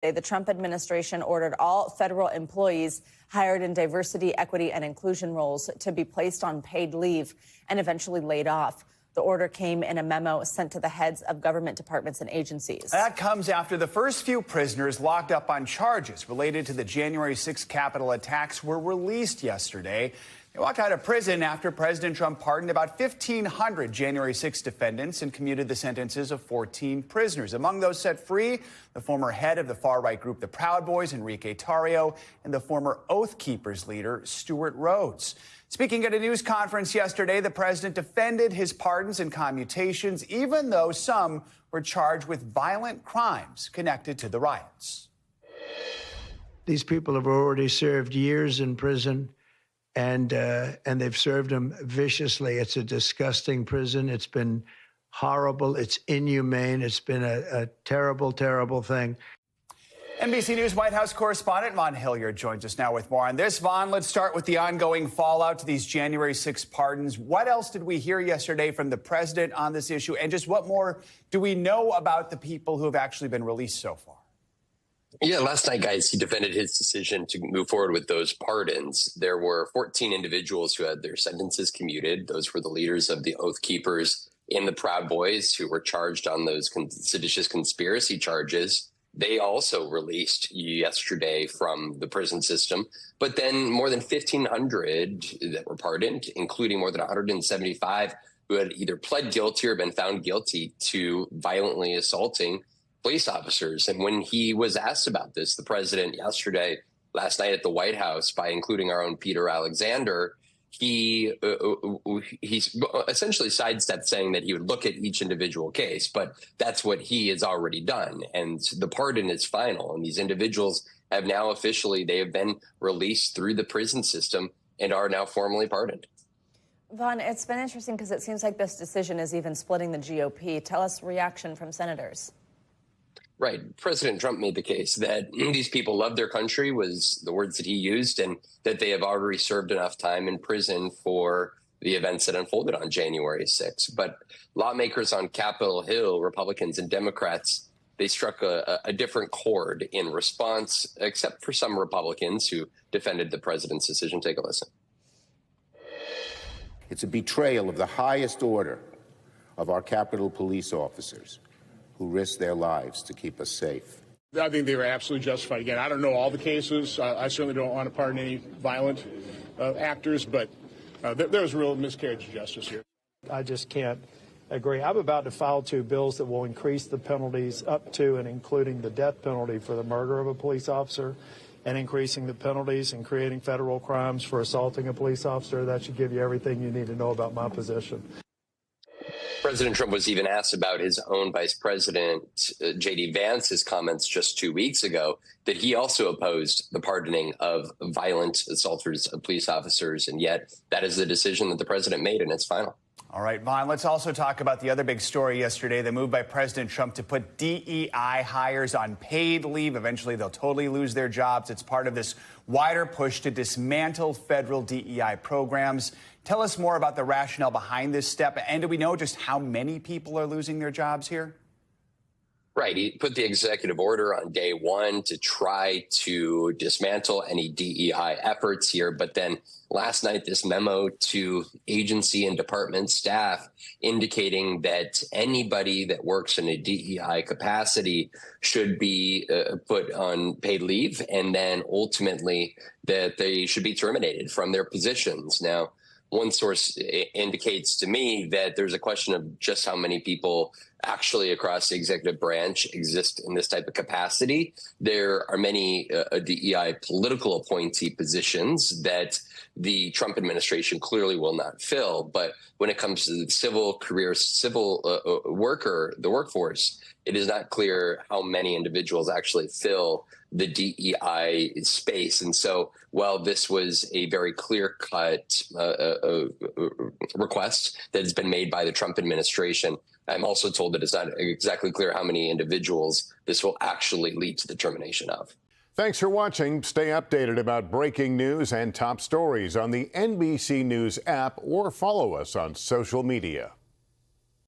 The Trump administration ordered all federal employees hired in diversity, equity, and inclusion roles to be placed on paid leave and eventually laid off. The order came in a memo sent to the heads of government departments and agencies. That comes after the first few prisoners locked up on charges related to the January 6th Capitol attacks were released yesterday. They walked out of prison after President Trump pardoned about 1,500 January 6 defendants and commuted the sentences of 14 prisoners. Among those set free, the former head of the far-right group the Proud Boys, Enrique Tarrio, and the former Oath Keepers leader, Stewart Rhodes. Speaking at a news conference yesterday, the president defended his pardons and commutations, even though some were charged with violent crimes connected to the riots. These people have already served years in prison, and they've served them viciously. It's a disgusting prison. It's been horrible. It's inhumane. It's been a terrible, terrible thing. NBC News White House correspondent Vaughn Hillyard joins us now with more on this. Vaughn, let's start with the ongoing fallout to these January 6 pardons. What else did we hear yesterday from the president on this issue? And just what more do we know about the people who have actually been released so far? Yeah, last night, guys, he defended his decision to move forward with those pardons. There were 14 individuals who had their sentences commuted. Those were the leaders of the Oath Keepers and the Proud Boys who were charged on those seditious conspiracy charges. They also released yesterday from the prison system, but then more than 1,500 that were pardoned, including more than 175 who had either pled guilty or been found guilty to violently assaulting police officers. And when he was asked about this, the president last night at the White House, by including our own Peter Alexander, he essentially sidestepped saying that he would look at each individual case, but that's what he has already done. And the pardon is final. And these individuals have now they have been released through the prison system and are now formally pardoned. Vaughn, it's been interesting because it seems like this decision is even splitting the GOP. Tell us reaction from senators. Right. President Trump made the case that these people love their country, was the words that he used, and that they have already served enough time in prison for the events that unfolded on January 6th. But lawmakers on Capitol Hill, Republicans and Democrats, they struck a different chord in response, except for some Republicans who defended the president's decision. Take a listen. It's a betrayal of the highest order of our Capitol police officers, who risked their lives to keep us safe. I think they were absolutely justified. Again, I don't know all the cases. I certainly don't want to pardon any violent actors, but there was real miscarriage of justice here. I just can't agree. I'm about to file 2 bills that will increase the penalties up to and including the death penalty for the murder of a police officer, and increasing the penalties and creating federal crimes for assaulting a police officer. That should give you everything you need to know about my position. President Trump was even asked about his own Vice President, J.D. Vance's comments just 2 weeks ago, that he also opposed the pardoning of violent assaulters of police officers. And yet that is the decision that the president made, and it's final. All right, Vaughn, let's also talk about the other big story yesterday, the move by President Trump to put DEI hires on paid leave. Eventually, they'll totally lose their jobs. It's part of this wider push to dismantle federal DEI programs. Tell us more about the rationale behind this step. And do we know just how many people are losing their jobs here? Right. He put the executive order on day one to try to dismantle any DEI efforts here. But then last night, this memo to agency and department staff indicating that anybody that works in a DEI capacity should be put on paid leave, and then ultimately that they should be terminated from their positions. Now, one source indicates to me that there's a question of just how many people actually across the executive branch exist in this type of capacity. There are many DEI political appointee positions that the Trump administration clearly will not fill. But when it comes to the civil worker, the workforce, it is not clear how many individuals actually fill the DEI space. And so while this was a very clear-cut request that has been made by the Trump administration, I'm also told that it's not exactly clear how many individuals this will actually lead to the termination of. Thanks for watching. Stay updated about breaking news and top stories on the NBC News app, or follow us on social media.